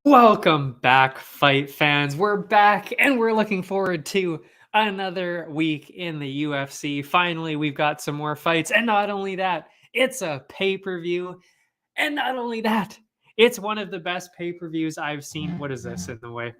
Welcome back, fight fans. We're back and we're looking forward to another week in the UFC. Finally, we've got some more fights. And not only that, it's a pay-per-view. And not only that, it's one of the best pay-per-views I've seen. What is this in the way?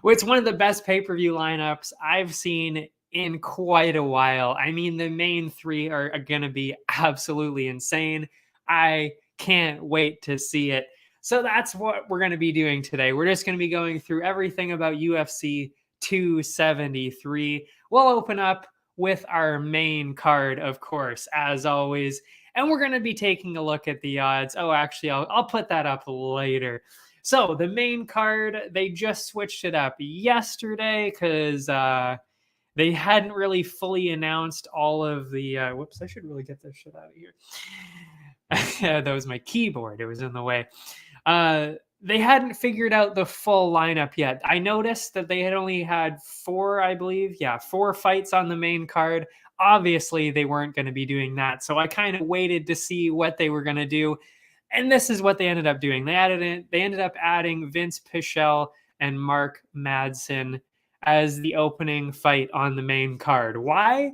It's one of the best pay-per-view lineups I've seen in quite a while. I mean, the main three are going to be absolutely insane. I can't wait to see it. So that's what we're going to be doing today. We're just going to be going through everything about UFC 273. We'll open up with our main card, of course, as always. And we're going to be taking a look at the odds. Oh, actually, I'll put that up later. So the main card, they just switched it up yesterday because they hadn't really fully announced all of the... whoops, I should really get this shit out of here. That was my keyboard. It was in the way. They hadn't figured out the full lineup yet. I noticed that they had only had 4, I believe. Yeah, 4 fights on the main card. Obviously, they weren't going to be doing that. So I kind of waited to see what they were going to do. And this is what they ended up doing. They ended up adding Vince Pichel and Mark Madsen as the opening fight on the main card. Why?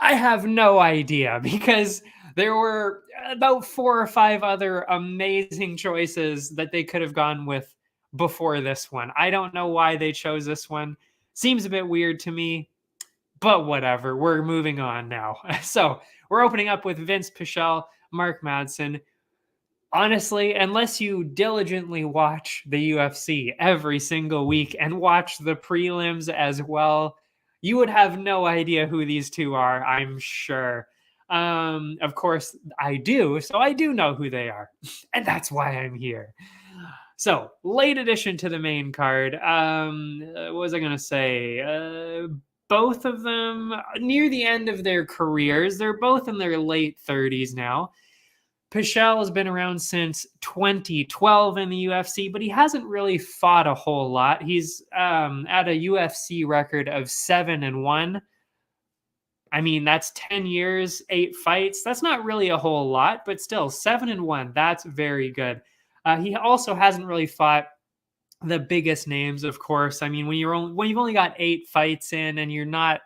I have no idea, because there were about 4 or 5 other amazing choices that they could have gone with before this one. I don't know why they chose this one. Seems a bit weird to me, but whatever. We're moving on now. So we're opening up with Vince Pichel, Mark Madsen. Honestly, unless you diligently watch the UFC every single week and watch the prelims as well, you would have no idea who these two are, I'm sure. Of course, I do, so I do know who they are. And that's why I'm here. So, late addition to the main card. What was I going to say? Both of them near the end of their careers. They're both in their late 30s now. Pichel has been around since 2012 in the UFC, but he hasn't really fought a whole lot. He's at a UFC record of 7-1. I mean, that's 10 years, 8 fights. That's not really a whole lot, but still, 7-1. That's very good. He also hasn't really fought the biggest names, of course. I mean, when you've only got 8 fights in and you're not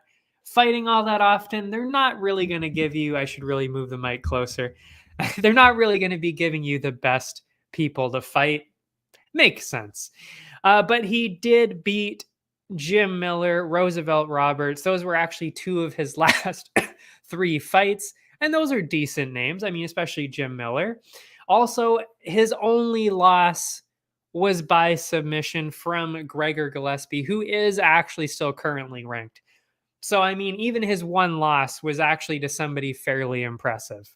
fighting all that often, they're not really going to give you... I should really move the mic closer. They're not really going to be giving you the best people to fight. Makes sense. But he did beat Jim Miller, Roosevelt Roberts. Those were actually 2 of his last 3 fights. And those are decent names. I mean, especially Jim Miller. Also, his only loss was by submission from Gregor Gillespie, who is actually still currently ranked. So, I mean, even his one loss was actually to somebody fairly impressive.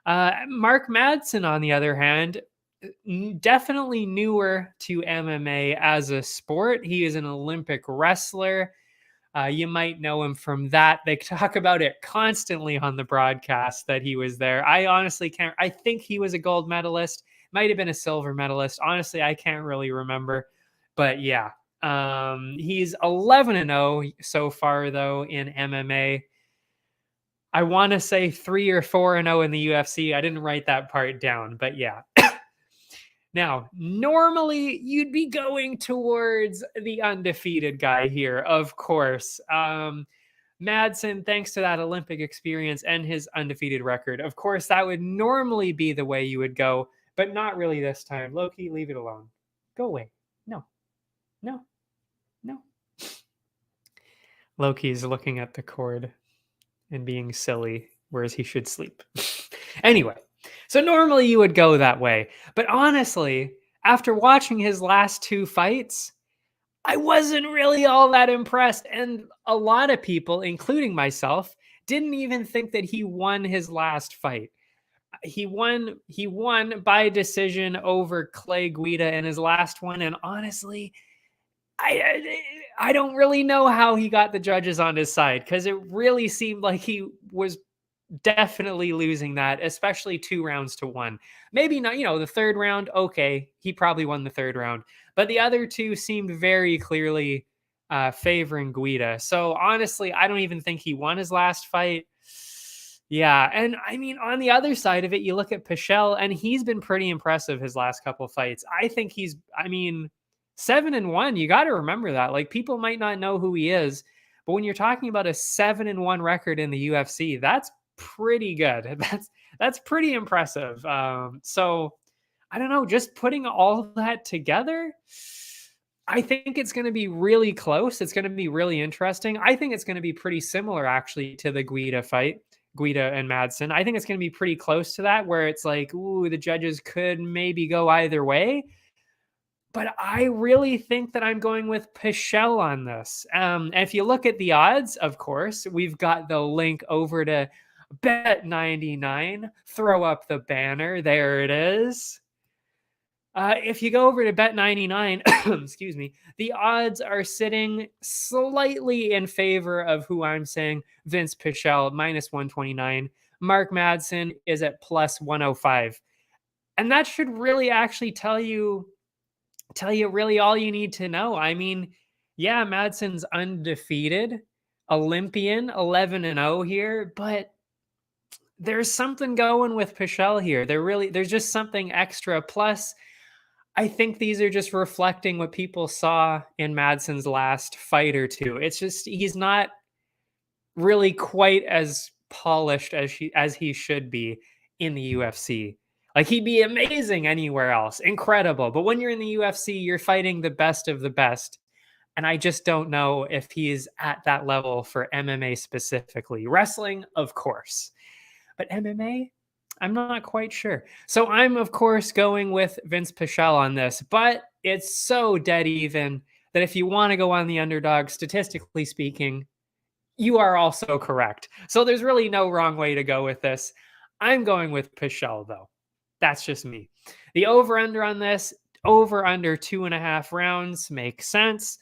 Mark Madsen, on the other hand, definitely newer to MMA as a sport. He is an Olympic wrestler. You might know him from that. They talk about it constantly on the broadcast that he was there. I honestly can't. I think he was a gold medalist. Might have been a silver medalist. Honestly, I can't really remember. But yeah, he's 11-0 so far, though, in MMA. I want to say 3 or 4-0 in the UFC. I didn't write that part down, but yeah. Now, normally you'd be going towards the undefeated guy here, of course. Madsen, thanks to that Olympic experience and his undefeated record, of course, that would normally be the way you would go, but not really this time. Loki, leave it alone. Go away. No, no, no. Loki's looking at the cord and being silly, whereas he should sleep. Anyway, so normally you would go that way. But honestly, after watching his last two fights, I wasn't really all that impressed. And a lot of people, including myself, didn't even think that he won his last fight. He won by decision over Clay Guida in his last one. And honestly, I don't really know how he got the judges on his side, because it really seemed like he was definitely losing that, especially 2 rounds to 1. Maybe not, the third round, okay, he probably won the third round, but the other two seemed very clearly favoring Guida. So honestly, I don't even think he won his last fight. Yeah, and I mean, on the other side of it, you look at Pichel, and he's been pretty impressive his last couple of fights. I think I mean, 7-1. You got to remember that. Like, people might not know who he is, but when you're talking about a 7-1 record in the UFC, that's pretty good. That's pretty impressive. So I don't know, just putting all that together, I think it's going to be really close. It's going to be really interesting. I think it's going to be pretty similar, actually, to the Guida fight, Guida and Madsen. I think it's going to be pretty close to that, where it's like, ooh, the judges could maybe go either way. But I really think that I'm going with Pichel on this. And if you look at the odds, of course, we've got the link over to Bet99. Throw up the banner. There it is. If you go over to Bet99, excuse me, the odds are sitting slightly in favor of who I'm saying, Vince Pichel, -129. Mark Madsen is at +105. And that should really actually tell you really all you need to know. I mean, yeah, Madsen's undefeated, Olympian, 11-0 here, but there's something going with Pichel here. There's just something extra. Plus, I think these are just reflecting what people saw in Madsen's last fight or two. It's just he's not really quite as polished as he should be in the UFC. Like, he'd be amazing anywhere else, incredible. But when you're in the UFC, you're fighting the best of the best. And I just don't know if he's at that level for MMA specifically. Wrestling, of course. But MMA, I'm not quite sure. So I'm, of course, going with Vince Pichel on this. But it's so dead even that if you want to go on the underdog, statistically speaking, you are also correct. So there's really no wrong way to go with this. I'm going with Pichel, though. That's just me. The over-under on this, over-under 2.5 rounds, makes sense.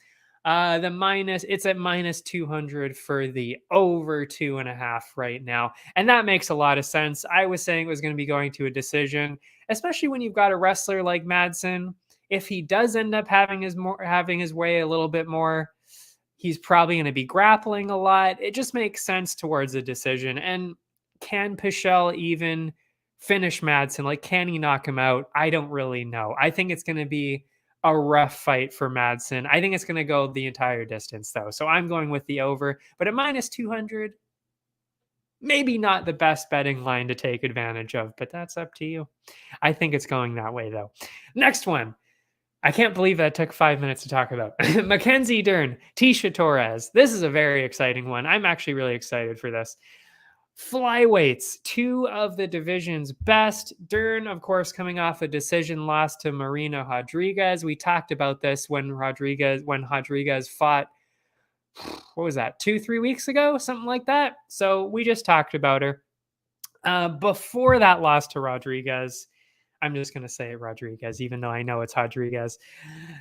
It's at -200 for the over 2.5 right now. And that makes a lot of sense. I was saying it was going to be going to a decision, especially when you've got a wrestler like Madsen. If he does end up having his way a little bit more, he's probably going to be grappling a lot. It just makes sense towards a decision. And can Pichel even finish Madsen? Like, can he knock him out? I don't really know. I think it's going to be a rough fight for Madsen. I think it's going to go the entire distance, though. So I'm going with the over. But at -200, maybe not the best betting line to take advantage of, but that's up to you. I think it's going that way, though. Next one. I can't believe that took 5 minutes to talk about. Mackenzie Dern, Tisha Torres. This is a very exciting one. I'm actually really excited for this. Flyweights, 2 of the division's best. Dern, of course, coming off a decision loss to Marina Rodriguez. We talked about this when Rodriguez fought, what was that, 2-3 weeks ago? Something like that. So we just talked about her. Before that loss to Rodriguez, I'm just going to say Rodriguez, even though I know it's Rodriguez.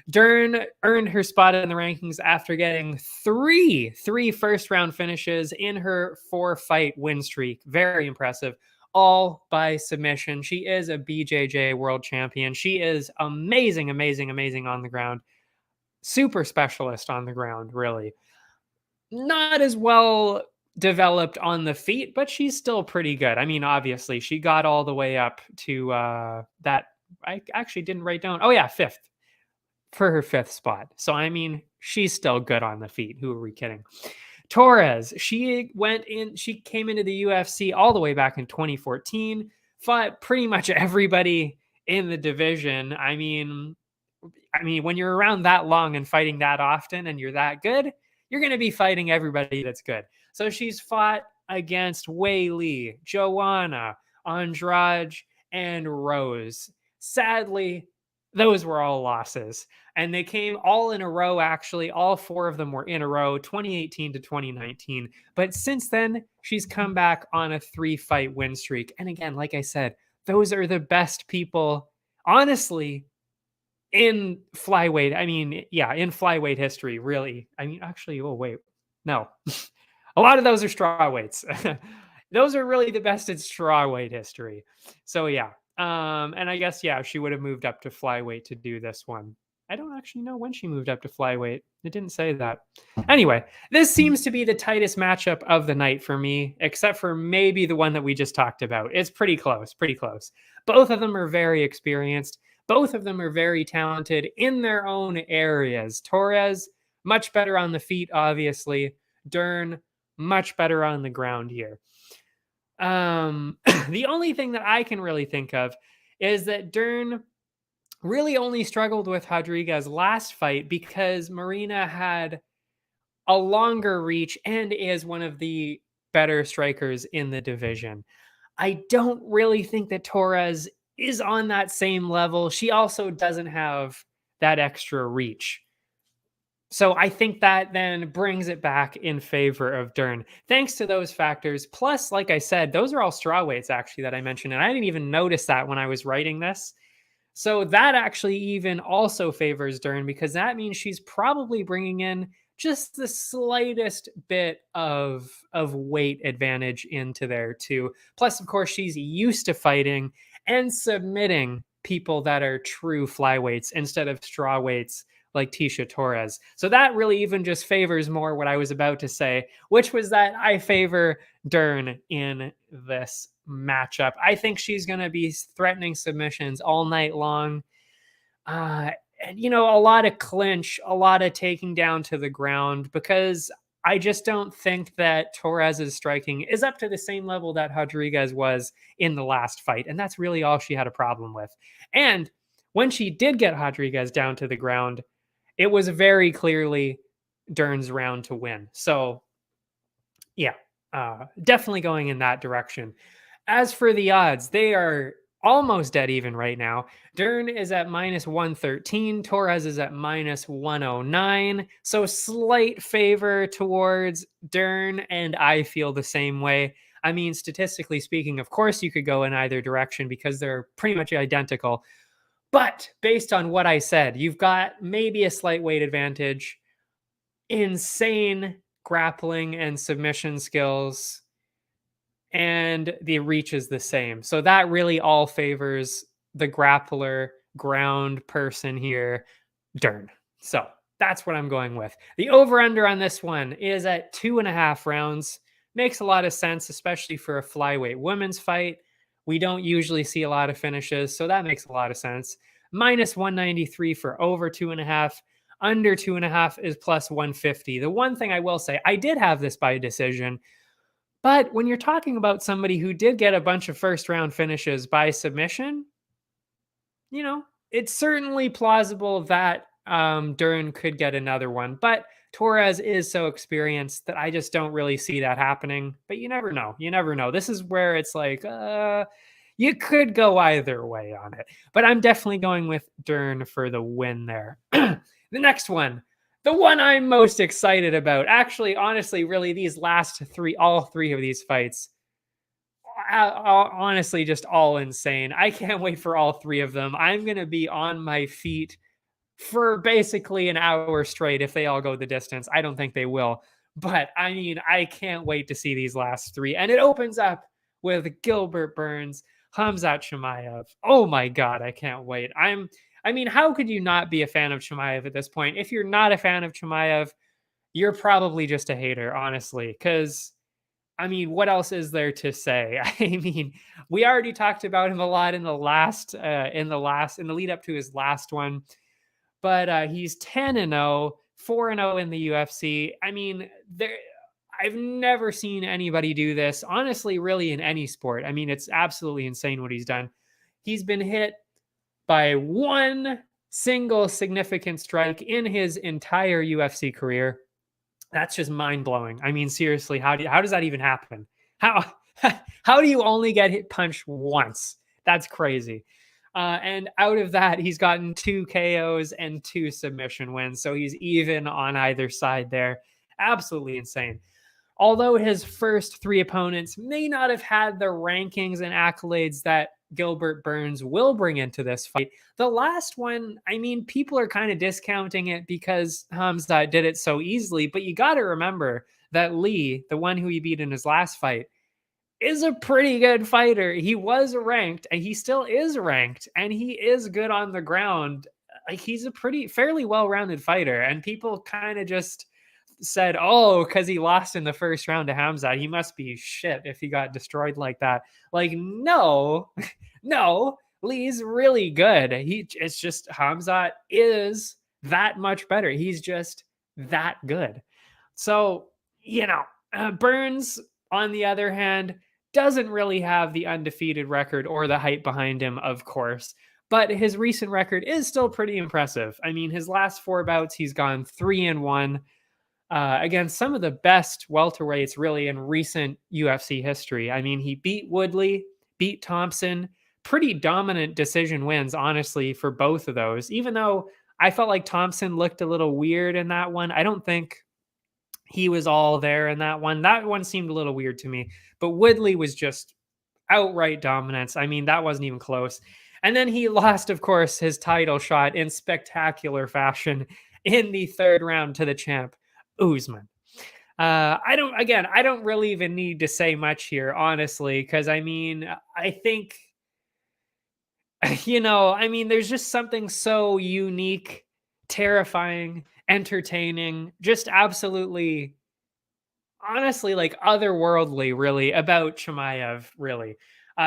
Dern earned her spot in the rankings after getting three first-round finishes in her 4-fight win streak. Very impressive. All by submission. She is a BJJ world champion. She is amazing, amazing, amazing on the ground. Super specialist on the ground, really. Not as well developed on the feet, but she's still pretty good. I mean, obviously, she got all the way up to that. I actually didn't write down. Oh, yeah, 5th for her 5th spot. So, I mean, she's still good on the feet. Who are we kidding? Torres, she came into the UFC all the way back in 2014, fought pretty much everybody in the division. I mean, when you're around that long and fighting that often and you're that good, you're going to be fighting everybody that's good. So she's fought against Wei Li, Joanna, Andrade, and Rose. Sadly, those were all losses. And they came all in a row, actually. All four of them were in a row, 2018 to 2019. But since then, she's come back on a 3-fight win streak. And again, like I said, those are the best people, honestly, in flyweight. In flyweight history, really. Actually, oh, wait. No. A lot of those are strawweights. Those are really the best in strawweight history. So yeah. And I guess she would have moved up to flyweight to do this one. I don't actually know when she moved up to flyweight. It didn't say that. Anyway, this seems to be the tightest matchup of the night for me, except for maybe the one that we just talked about. It's pretty close, pretty close. Both of them are very experienced. Both of them are very talented in their own areas. Torres, much better on the feet, obviously. Dern, much better on the ground here. The only thing that I can really think of is that Dern really only struggled with Rodriguez last fight because Marina had a longer reach and is one of the better strikers in the division. I don't really think that Torres is on that same level. She also doesn't have that extra reach. So I think that then brings it back in favor of Dern. Thanks to those factors. Plus, like I said, those are all strawweights actually that I mentioned. And I didn't even notice that when I was writing this. So that actually even also favors Dern because that means she's probably bringing in just the slightest bit of weight advantage into there too. Plus, of course, she's used to fighting and submitting people that are true flyweights instead of strawweights like Tisha Torres. So that really even just favors more what I was about to say, which was that I favor Dern in this matchup. I think she's going to be threatening submissions all night long. And, a lot of clinch, a lot of taking down to the ground because I just don't think that Torres's striking is up to the same level that Rodriguez was in the last fight. And that's really all she had a problem with. And when she did get Rodriguez down to the ground, it was very clearly Dern's round to win. So, yeah, definitely going in that direction. As for the odds, they are almost dead even right now. Dern is at -113. Torres is at -109. So slight favor towards Dern, and I feel the same way. I mean, statistically speaking, of course, you could go in either direction because they're pretty much identical. But based on what I said, you've got maybe a slight weight advantage, insane grappling and submission skills, and the reach is the same. So that really all favors the grappler ground person here, Dern. So that's what I'm going with. The over-under on this one is at 2.5 rounds. Makes a lot of sense, especially for a flyweight women's fight. We don't usually see a lot of finishes, so that makes a lot of sense. -193 for over 2.5. Under 2.5 is +150. The one thing I will say, I did have this by decision, but when you're talking about somebody who did get a bunch of first-round finishes by submission, it's certainly plausible that Dern could get another one. But Torres is so experienced that I just don't really see that happening. But you never know. You never know. This is where it's like, you could go either way on it. But I'm definitely going with Dern for the win there. The next one, the one I'm most excited about. Actually, honestly, really, these last three, all three of these fights, honestly, just all insane. I can't wait for all three of them. I'm going to be on my feet for basically an hour straight if they all go the distance. I don't think they will. But I mean, I can't wait to see these last three. And it opens up with Gilbert Burns, Khamzat Chimaev. Oh my God, I can't wait. How could you not be a fan of Chimaev at this point? If you're not a fan of Chimaev, you're probably just a hater, honestly. Because, what else is there to say? We already talked about him a lot in the lead up to his last one. But he's 10-0, 4-0 in the UFC. I've never seen anybody do this, honestly, really in any sport. I mean, it's absolutely insane what he's done. He's been hit by one single significant strike in his entire UFC career. That's just mind blowing. I mean, seriously, how does that even happen? How how do you only get hit punched once? That's crazy. And out of that, he's gotten 2 KOs and 2 submission wins, so he's even on either side there. Absolutely insane. Although his first 3 opponents may not have had the rankings and accolades that Gilbert Burns will bring into this fight, the last one, I mean, people are kind of discounting it because Hamza did it so easily, but you got to remember that Lee, the one who he beat in his last fight, is a pretty good fighter. He was ranked and he still is ranked and he is good on the ground. Like, he's a fairly well-rounded fighter, and people kind of just said, oh, because he lost in the first round to Hamza, he must be shit if he got destroyed like that. Like, no, no, Lee's really good. It's just Hamza is that much better. He's just that good. So, Burns, on the other hand, doesn't really have the undefeated record or the hype behind him, of course. But his recent record is still pretty impressive. I mean, his last 4 bouts, he's gone 3-1 against some of the best welterweights really in recent UFC history. I mean, he beat Woodley, beat Thompson, pretty dominant decision wins, honestly, for both of those. Even though I felt like Thompson looked a little weird in that one, I don't think he was all there in that one. That one seemed a little weird to me, but Woodley was just outright dominance. I mean, that wasn't even close. And then he lost, of course, his title shot in spectacular fashion in the 3rd round to the champ, Usman. I don't really even need to say much here, honestly, because I mean, I think, there's just something so unique, terrifying, entertaining, just absolutely, honestly, like otherworldly, really, about Chimaev, really.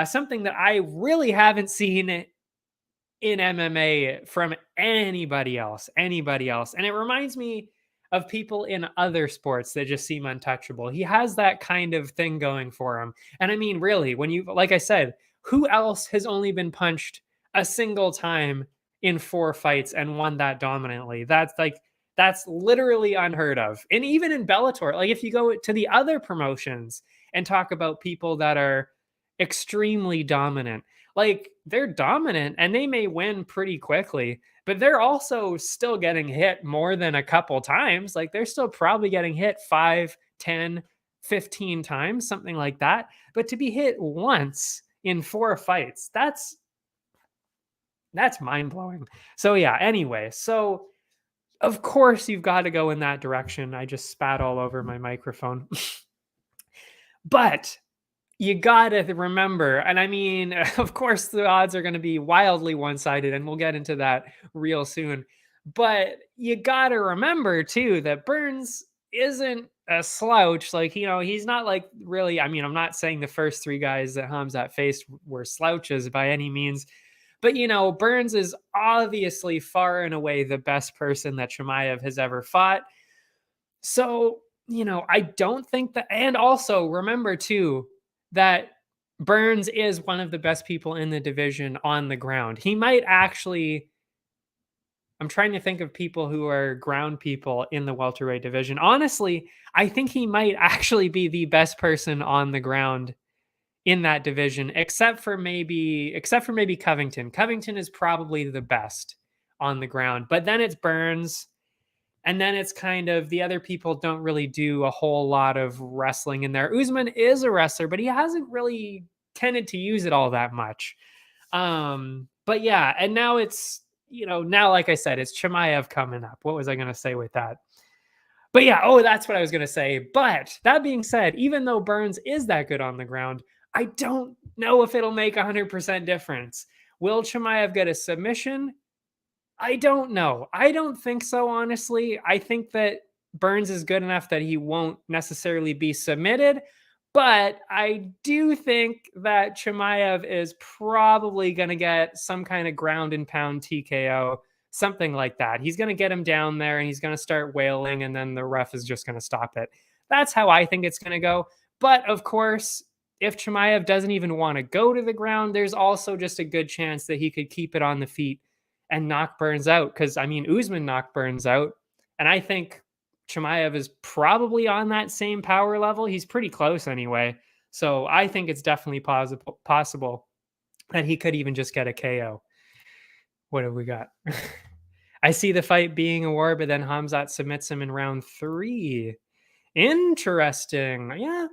Something that I really haven't seen in MMA from anybody else. And it reminds me of people in other sports that just seem untouchable. He has that kind of thing going for him. And I mean, really, like I said, who else has only been punched a single time in 4 fights and won that dominantly? That's literally unheard of. And even in Bellator, like if you go to the other promotions and talk about people that are extremely dominant, like they're dominant and they may win pretty quickly, but they're also still getting hit more than a couple times. Like they're still probably getting hit 5, 10, 15 times, something like that. But to be hit once in 4 fights, that's mind blowing. So yeah, anyway, so of course you've got to go in that direction. I just spat all over my microphone. But you gotta remember, and I mean, of course, the odds are going to be wildly one-sided, and we'll get into that real soon. But you gotta remember too that Burns isn't a slouch. Like, he's not like really. I mean, I'm not saying the first 3 guys that Hamzat faced were slouches by any means, but Burns is obviously far and away the best person that Chimaev has ever fought. So, I don't think that, and also remember too, that Burns is one of the best people in the division on the ground. He might actually, I'm trying to think of people who are ground people in the welterweight division. Honestly, I think he might actually be the best person on the ground in that division, except for maybe Covington. Covington is probably the best on the ground, but then it's Burns. And then it's kind of the other people don't really do a whole lot of wrestling in there. Usman is a wrestler, but he hasn't really tended to use it all that much. But yeah, and now it's, now, like I said, it's Chimaev coming up. What was I going to say with that? But yeah, that's what I was going to say. But that being said, even though Burns is that good on the ground, I don't know if it'll make 100% difference. Will Chimaev get a submission? I don't know. I don't think so, honestly. I think that Burns is good enough that he won't necessarily be submitted, but I do think that Chimaev is probably going to get some kind of ground and pound TKO, something like that. He's going to get him down there and he's going to start wailing, and then the ref is just going to stop it. That's how I think it's going to go. But of course, if Chimaev doesn't even want to go to the ground, there's also just a good chance that he could keep it on the feet and knock Burns out. Because, I mean, Usman knocked Burns out. And I think Chimaev is probably on that same power level. He's pretty close anyway. So I think it's definitely possible that he could even just get a KO. What have we got? I see the fight being a war, but then Hamzat submits him in round 3. Interesting. Yeah.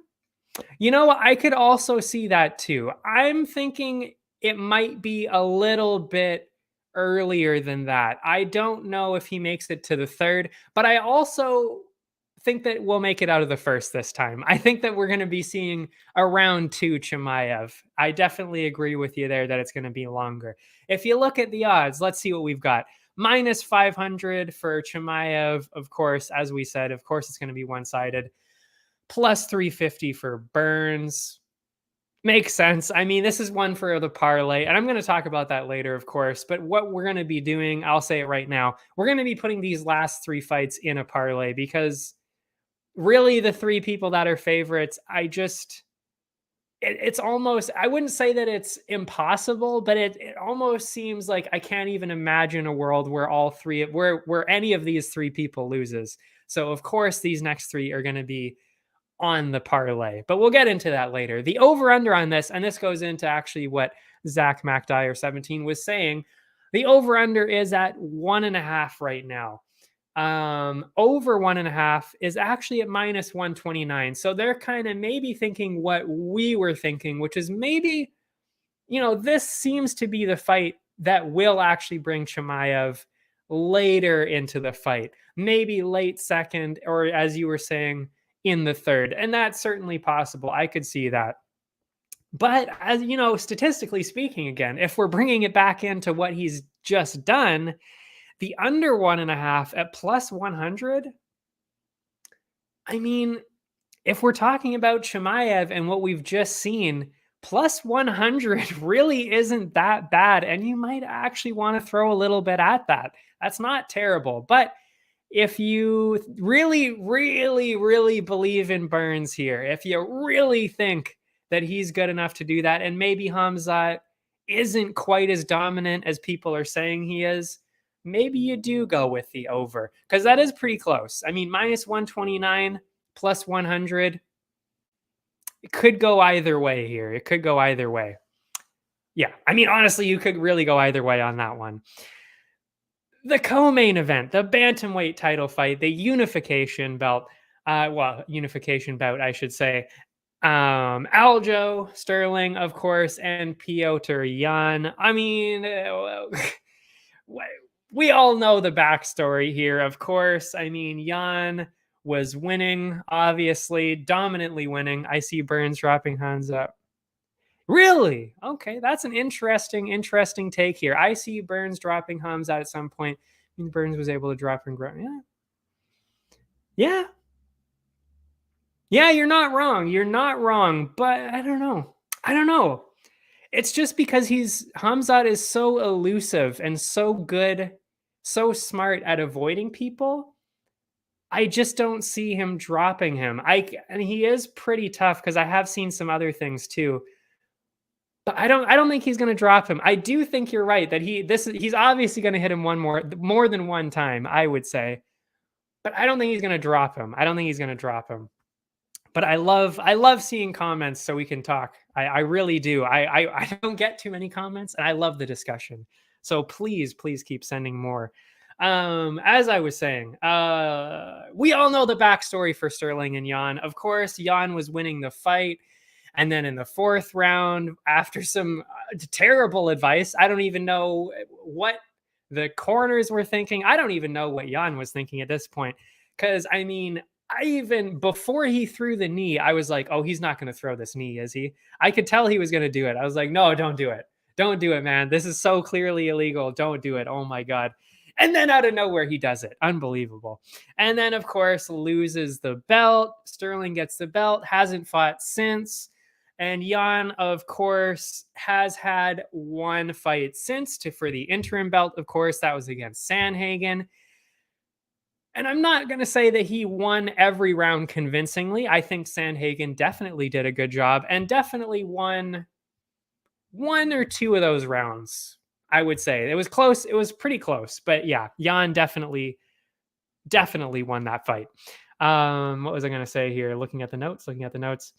You know, I could also see that too. I'm thinking it might be a little bit earlier than that. I don't know if he makes it to the 3rd, but I also think that we'll make it out of the 1st this time. I think that we're going to be seeing a round 2 Chimaev. I definitely agree with you there that it's going to be longer. If you look at the odds, let's see what we've got. Minus 500 for Chimaev, of course, as we said, of course it's going to be one-sided. Plus 350 for Burns. Makes sense. I mean, this is one for the parlay, and I'm going to talk about that later, of course. But what we're going to be doing, I'll say it right now, we're going to be putting these last 3 fights in a parlay because really the 3 people that are favorites, it's almost, I wouldn't say that it's impossible, but it almost seems like I can't even imagine a world where where any of these 3 people loses. So of course these next 3 are going to be on the parlay, but we'll get into that later. The over under on this, and this goes into actually what Zach McDyer 17 was saying. The over under is at 1.5 right now. Over 1.5 is actually at minus 129. So they're kind of maybe thinking what we were thinking, which is maybe, this seems to be the fight that will actually bring Chimaev later into the fight, maybe late 2nd, or as you were saying, in the 3rd. And that's certainly possible. I could see that. But as you know, statistically speaking, again, if we're bringing it back into what he's just done, the under 1.5 at plus 100. I mean, if we're talking about Chimaev and what we've just seen, plus 100 really isn't that bad. And you might actually want to throw a little bit at that. That's not terrible. But if you really, really, really believe in Burns here, if you really think that he's good enough to do that, and maybe Hamzat isn't quite as dominant as people are saying he is, maybe you do go with the over, because that is pretty close. I mean, minus 129 plus 100. It could go either way here. It could go either way. Yeah, I mean, honestly, you could really go either way on that one. The co-main event, the bantamweight title fight, the unification belt. Unification bout, I should say. Aljo Sterling, of course, and Piotr Jan. I mean, we all know the backstory here, of course. I mean, Jan was winning, obviously, dominantly winning. I see Burns dropping hands up. Really? Okay, that's an interesting take here. I see Burns dropping Hamzat at some point. I mean, Burns was able to drop and grow. Yeah. Yeah, you're not wrong. You're not wrong. But I don't know. It's just because Hamzat is so elusive and so good, so smart at avoiding people. I just don't see him dropping him. And he is pretty tough because I have seen some other things too. But I don't think he's going to drop him. I do think you're right that he's obviously going to hit him more than one time, I would say. But I don't think he's going to drop him. But I love seeing comments so we can talk. I really do. I don't get too many comments, and I love the discussion. So please keep sending more. As I was saying, we all know the backstory for Sterling and Jan. Of course, Jan was winning the fight. And then in the 4th round, after some terrible advice, I don't even know what the corners were thinking. I don't even know what Jan was thinking at this point. Because, I mean, before he threw the knee, I was like, oh, he's not going to throw this knee, is he? I could tell he was going to do it. I was like, no, don't do it. Don't do it, man. This is so clearly illegal. Don't do it. Oh, my God. And then out of nowhere, he does it. Unbelievable. And then, of course, loses the belt. Sterling gets the belt, hasn't fought since. And Jan, of course, has had one fight since for the interim belt. Of course, that was against Sandhagen. And I'm not going to say that he won every round convincingly. I think Sandhagen definitely did a good job and definitely won one or two of those rounds. I would say it was close. It was pretty close, but yeah, Jan definitely won that fight. What was I going to say here? Looking at the notes.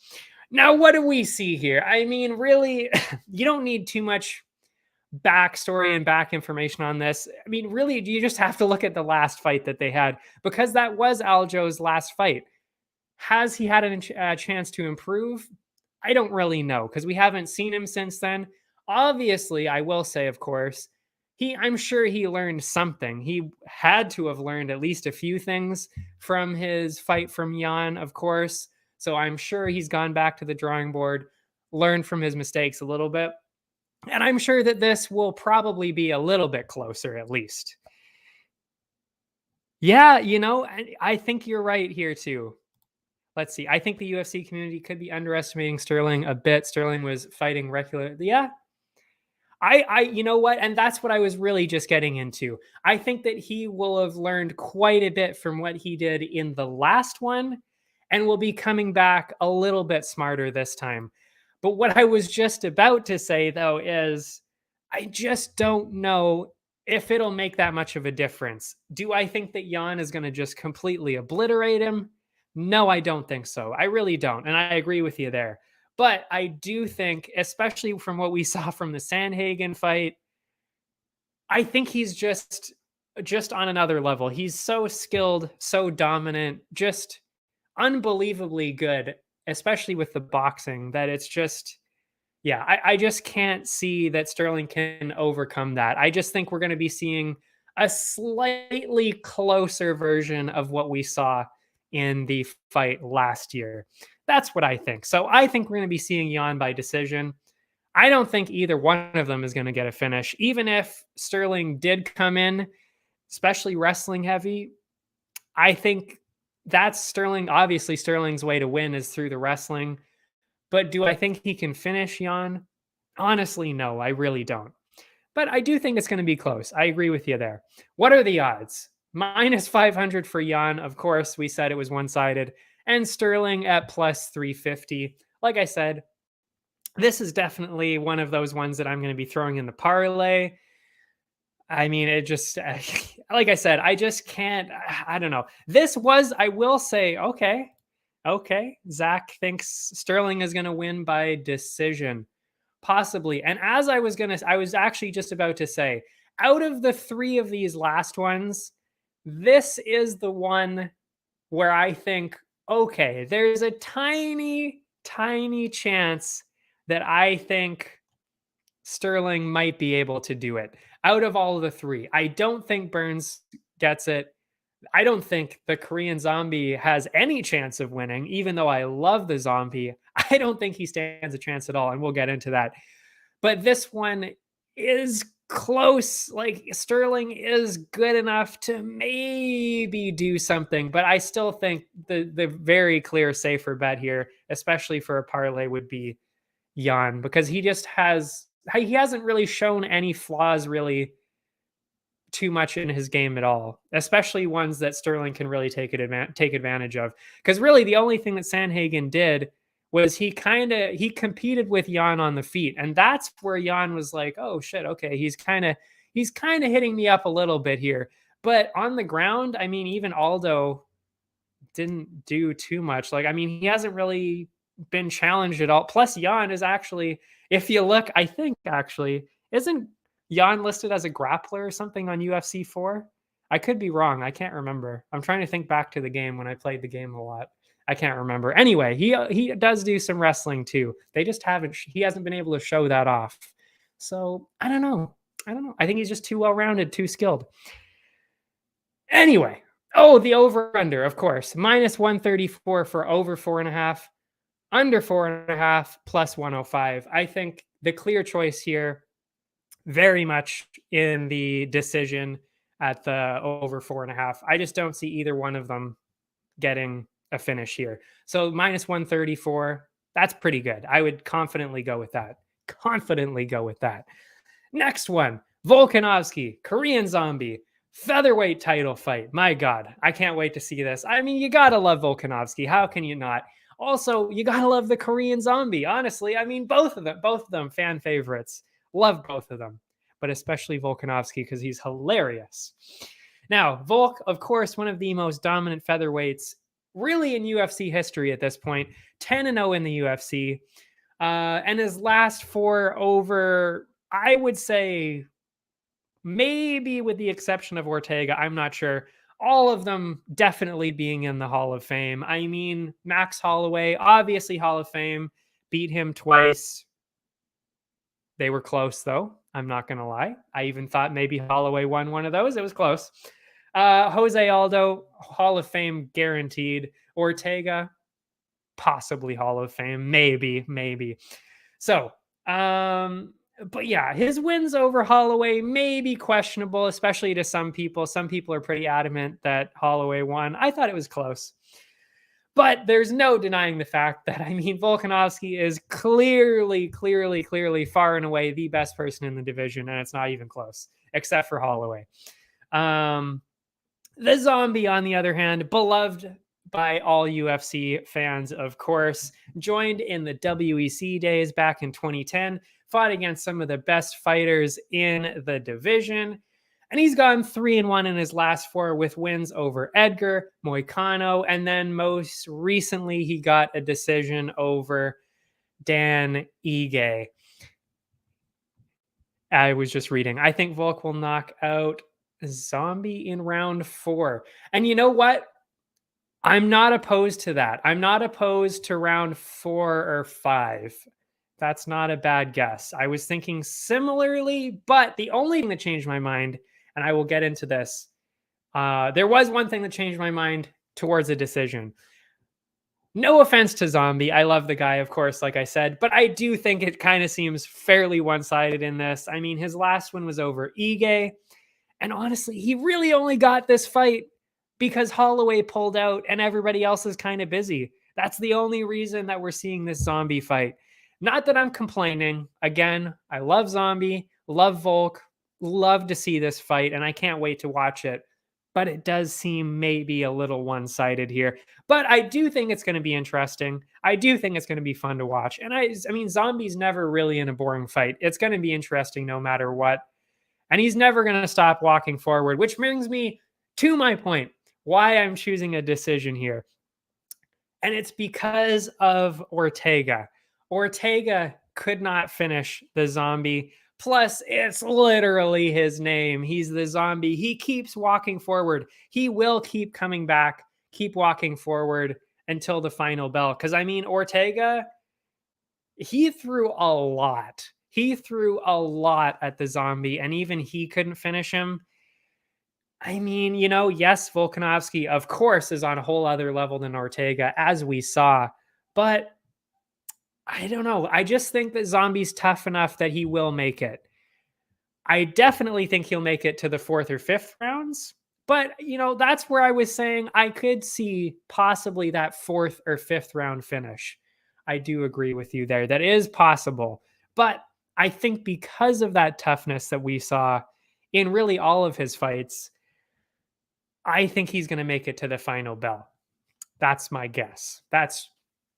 Now, what do we see here? I mean, really, you don't need too much backstory and back information on this. I mean, really, you just have to look at the last fight that they had, because that was Aljo's last fight. Has he had a chance to improve? I don't really know, because we haven't seen him since then. Obviously, I will say, of course, I'm sure he learned something. He had to have learned at least a few things from his fight from Jan, of course. So I'm sure he's gone back to the drawing board, learned from his mistakes a little bit. And I'm sure that this will probably be a little bit closer, at least. Yeah, I think you're right here too. Let's see. I think the UFC community could be underestimating Sterling a bit. Sterling was fighting regularly. Yeah. You know what? And that's what I was really just getting into. I think that he will have learned quite a bit from what he did in the last one and will be coming back a little bit smarter this time. But what I was just about to say, though, is I just don't know if it'll make that much of a difference. Do I think that Jan is going to just completely obliterate him? No, I don't think so. I really don't. And I agree with you there. But I do think, especially from what we saw from the Sandhagen fight, I think he's just on another level. He's so skilled, so dominant, just unbelievably good, especially with the boxing, that it's just, yeah, I just can't see that Sterling can overcome that. I just think we're going to be seeing a slightly closer version of what we saw in the fight last year. That's what I think. So I think we're going to be seeing Jan by decision. I don't think either one of them is going to get a finish. Even if Sterling did come in, especially wrestling heavy, I think that's Sterling. Obviously, Sterling's way to win is through the wrestling. But do I think he can finish Jan? Honestly, no, I really don't. But I do think it's going to be close. I agree with you there. What are the odds? Minus 500 for Jan. Of course, we said it was one-sided. And Sterling at plus 350. Like I said, this is definitely one of those ones that I'm going to be throwing in the parlay. I mean, it just, like I said, I just can't, I don't know. This was, I will say, okay. Zach thinks Sterling is going to win by decision. Possibly. And as I was actually just about to say, out of the three of these last ones, this is the one where I think, okay, there's a tiny, tiny chance that I think Sterling might be able to do it. Out of all of the three, I don't think Burns gets it. I don't think the Korean Zombie has any chance of winning, even though I love the Zombie. I don't think he stands a chance at all, and we'll get into that. But this one is close. Like, Sterling is good enough to maybe do something, but I still think the very clear safer bet here, especially for a parlay, would be Jan, because he hasn't really shown any flaws really too much in his game at all, especially ones that Sterling can really take advantage of. Because really, the only thing that Sandhagen did was he competed with Jan on the feet, and that's where Jan was like, "Oh shit, okay, he's kind of hitting me up a little bit here." But on the ground, I mean, even Aldo didn't do too much. Like, I mean, he hasn't really been challenged at all. Plus, Jan is actually, if you look, I think actually, isn't Jan listed as a grappler or something on UFC 4? I could be wrong. I can't remember. I'm trying to think back to the game when I played the game a lot. I can't remember. Anyway, he does do some wrestling too. He hasn't been able to show that off. So I don't know. I think he's just too well-rounded, too skilled. Anyway, the over-under, of course. Minus 134 for over 4.5. Under 4.5 plus 105. I think the clear choice here, very much in the decision at the over 4.5. I just don't see either one of them getting a finish here. So minus 134, that's pretty good. I would confidently go with that. Next one, Volkanovski, Korean Zombie, Featherweight title fight. My God, I can't wait to see this. I mean, you gotta love Volkanovski. How can you not? Also, you gotta love the Korean Zombie. Honestly, I mean, both of them, fan favorites. Love both of them, but especially Volkanovski because he's hilarious. Now, Volk, of course, one of the most dominant featherweights, really in UFC history at this point. 10-0 in the UFC, and his last four over, I would say, maybe with the exception of Ortega, I'm not sure. All of them definitely being in the Hall of Fame. I mean, Max Holloway, obviously Hall of Fame, beat him twice. They were close, though. I'm not going to lie. I even thought maybe Holloway won one of those. It was close. Jose Aldo, Hall of Fame guaranteed. Ortega, possibly Hall of Fame. Maybe. So, but yeah, his wins over Holloway may be questionable, especially to some people. Some people are pretty adamant that Holloway won. I thought it was close. But there's no denying the fact that, I mean, Volkanovski is clearly far and away the best person in the division, and it's not even close, except for Holloway. The Zombie, on the other hand, beloved by all UFC fans, of course, joined in the WEC days back in 2010, fought against some of the best fighters in the division, and he's gone 3-1 in his last four with wins over Edgar, Moicano, and then most recently he got a decision over Dan Ige. I was just reading. I think Volk will knock out Zombie in round 4. And you know what? I'm not opposed to that. I'm not opposed to round 4 or 5. That's not a bad guess. I was thinking similarly, but the only thing that changed my mind, and I will get into this, there was one thing that changed my mind towards a decision. No offense to Zombie. I love the guy, of course, like I said, but I do think it kind of seems fairly one-sided in this. I mean, his last one was over Ige, and honestly, he really only got this fight because Holloway pulled out and everybody else is kind of busy. That's the only reason that we're seeing this Zombie fight. Not that I'm complaining. Again, I love Zombie, love Volk, love to see this fight, and I can't wait to watch it. But it does seem maybe a little one-sided here. But I do think it's going to be interesting. I do think it's going to be fun to watch. And I mean, Zombie's never really in a boring fight. It's going to be interesting no matter what. And he's never going to stop walking forward, which brings me to my point, why I'm choosing a decision here. And it's because of Ortega. Ortega could not finish the Zombie. Plus, it's literally his name. He's the Zombie. He keeps walking forward. He will keep coming back, keep walking forward until the final bell. Because, I mean, Ortega, he threw a lot. He threw a lot at the Zombie, and even he couldn't finish him. I mean, you know, yes, Volkanovski, of course, is on a whole other level than Ortega, as we saw. But I don't know. I just think that Zombie's tough enough that he will make it. I definitely think he'll make it to the 4th or 5th rounds. But, you know, that's where I was saying I could see possibly that 4th or 5th round finish. I do agree with you there. That is possible. But I think because of that toughness that we saw in really all of his fights, I think he's going to make it to the final bell. That's my guess. That's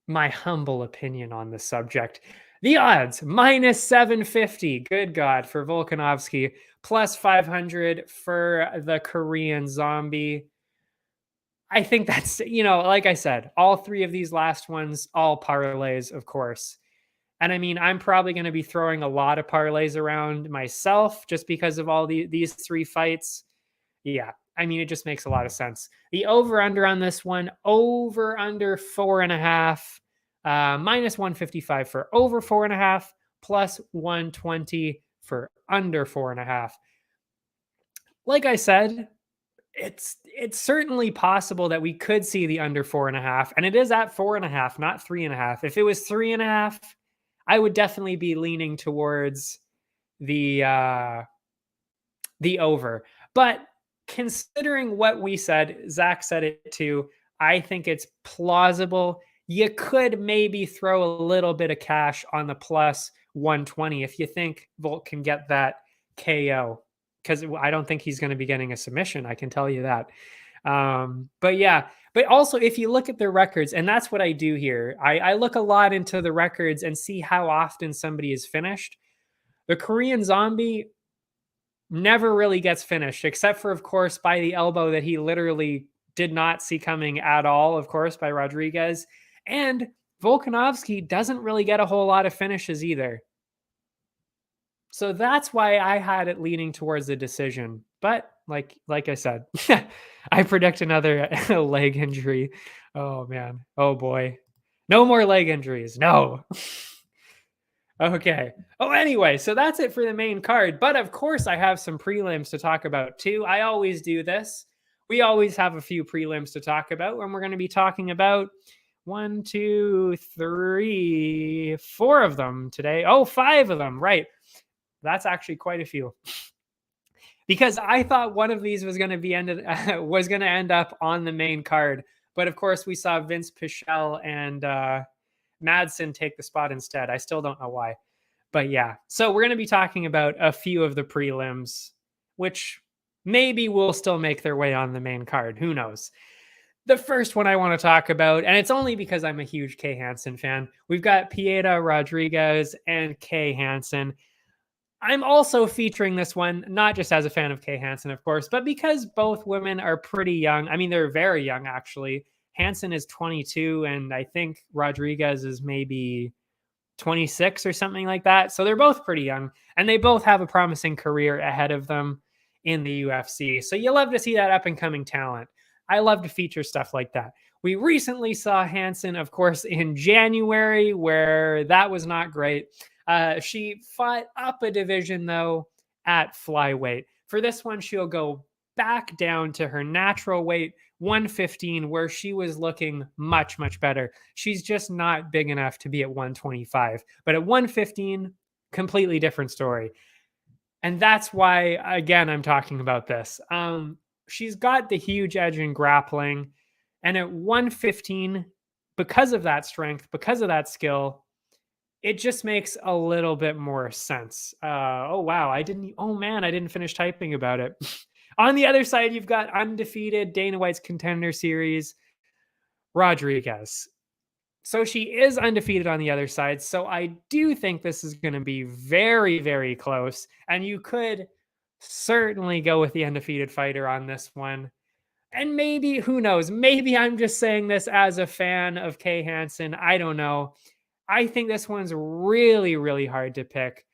my humble opinion on the subject. The odds, minus 750. Good God, for Volkanovski. Plus 500 for the Korean Zombie. I think that's, you know, like I said, all three of these last ones, all parlays, of course. And I mean, I'm probably going to be throwing a lot of parlays around myself just because of all these three fights. Yeah, I mean, it just makes a lot of sense. The over-under on this one, over-under 4.5, minus 155 for over 4.5, plus 120 for under 4.5. Like I said, it's certainly possible that we could see the under 4.5, and it is at 4.5, not 3.5. If it was 3.5, I would definitely be leaning towards the over. But considering what we said, Zach said it too, I think it's plausible. You could maybe throw a little bit of cash on the plus 120 if you think Volk can get that KO. because I don't think he's going to be getting a submission. I can tell you that. But yeah, but also if you look at their records, and that's what I do here, I look a lot into the records and see how often somebody is finished. The Korean Zombie never really gets finished, except for, of course, by the elbow that he literally did not see coming at all, of course, by Rodriguez. And Volkanovski doesn't really get a whole lot of finishes either. So that's why I had it leaning towards the decision. But like I said, I predict another leg injury. Oh man. Oh boy. No more leg injuries. No. Okay. Oh, anyway, so that's it for the main card. But of course, I have some prelims to talk about too. I always do this. We always have a few prelims to talk about, and we're going to be talking about 1, 2, 3, 4 of them today. Oh, 5 of them. Right. That's actually quite a few. Because I thought one of these was going to be end up on the main card, but of course we saw Vince Pichel and Madsen take the spot instead. I still don't know why, but yeah. So we're going to be talking about a few of the prelims, which maybe will still make their way on the main card. Who knows? The first one I want to talk about, and it's only because I'm a huge Kay Hansen fan. We've got Pieta Rodriguez and Kay Hansen. I'm also featuring this one, not just as a fan of Kay Hansen, of course, but because both women are pretty young. I mean, they're very young, actually. Hansen is 22, and I think Rodriguez is maybe 26 or something like that. So they're both pretty young, and they both have a promising career ahead of them in the UFC. So you love to see that up-and-coming talent. I love to feature stuff like that. We recently saw Hansen, of course, in January, where that was not great. She fought up a division, though, at flyweight. For this one, she'll go back down to her natural weight, 115, where she was looking much, much better. She's just not big enough to be at 125. But at 115, completely different story. And that's why, again, I'm talking about this. She's got the huge edge in grappling. And at 115, because of that strength, because of that skill, it just makes a little bit more sense. Oh, wow. I didn't finish typing about it. On the other side, you've got undefeated Dana White's Contender Series, Rodriguez. So she is undefeated on the other side. So I do think this is going to be very, very close. And you could certainly go with the undefeated fighter on this one. And maybe, who knows, maybe I'm just saying this as a fan of Kay Hansen. I don't know. I think this one's really, really hard to pick.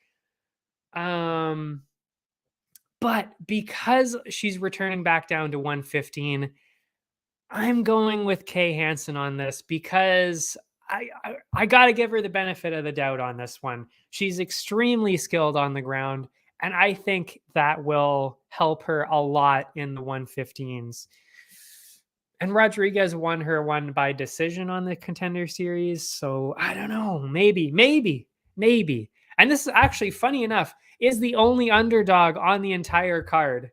But because she's returning back down to 115, I'm going with Kay Hansen on this because I got to give her the benefit of the doubt on this one. She's extremely skilled on the ground, and I think that will help her a lot in the 115s. And Rodriguez won her one by decision on the Contender Series, so I don't know, maybe. And this is actually, funny enough, is the only underdog on the entire card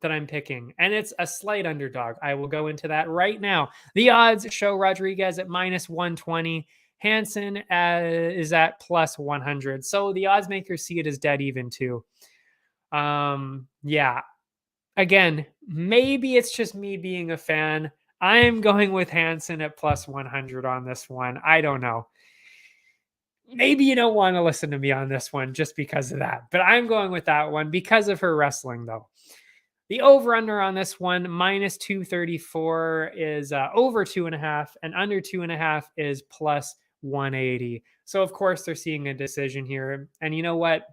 that I'm picking. And it's a slight underdog. I will go into that right now. The odds show Rodriguez at minus 120. Hansen is at plus 100. So the odds makers see it as dead even too. Yeah. Again, maybe it's just me being a fan. I'm going with Hansen at plus 100 on this one. I don't know. Maybe you don't want to listen to me on this one just because of that. But I'm going with that one because of her wrestling, though. The over-under on this one, minus 234, is over 2.5, and under 2.5 is plus 180. So, of course, they're seeing a decision here. And you know what?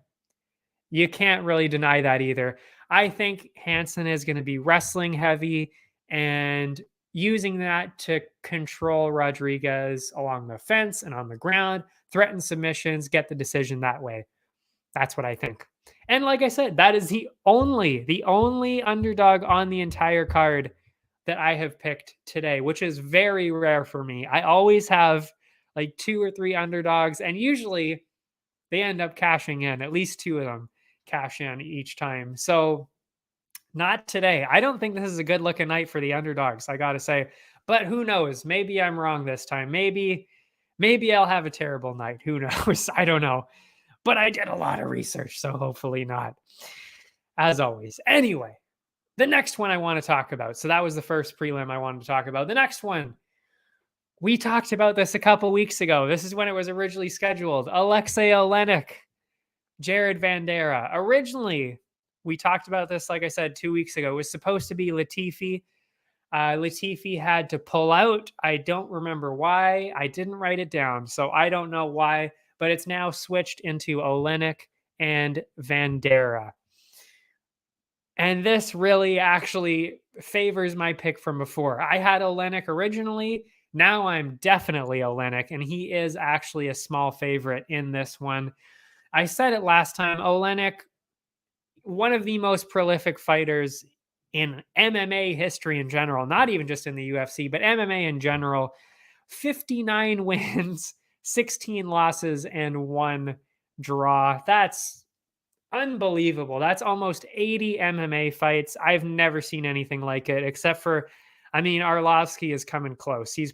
You can't really deny that either. I think Hansen is going to be wrestling heavy and using that to control Rodriguez along the fence and on the ground, threaten submissions, get the decision that way. That's what I think. And like I said, that is the only underdog on the entire card that I have picked today, which is very rare for me. I always have like 2 or 3 underdogs, and usually they end up cashing in. At least 2 of them cash in each time. So not today. I don't think this is a good looking night for the underdogs, I got to say. But who knows? Maybe I'm wrong this time. Maybe I'll have a terrible night. Who knows? I don't know. But I did a lot of research, so hopefully not. as always. Anyway, the next one I want to talk about. So that was the first prelim I wanted to talk about. The next one, we talked about this a couple weeks ago. This is when it was originally scheduled. Alexei Olenek, Jared Vanderaa. Originally, we talked about this, like I said, 2 weeks ago. It was supposed to be Latifi. Latifi had to pull out. I don't remember why. I didn't write it down, so I don't know why. But it's now switched into Olenek and Vanderaa. And this really actually favors my pick from before. I had Olenek originally. Now I'm definitely Olenek, and he is actually a small favorite in this one. I said it last time. Olenek, one of the most prolific fighters in MMA history in general, not even just in the UFC, but MMA in general. 59 wins, 16 losses, and 1 draw. That's unbelievable. That's almost 80 MMA fights. I've never seen anything like it, except for, I mean, Arlovsky is coming close. He's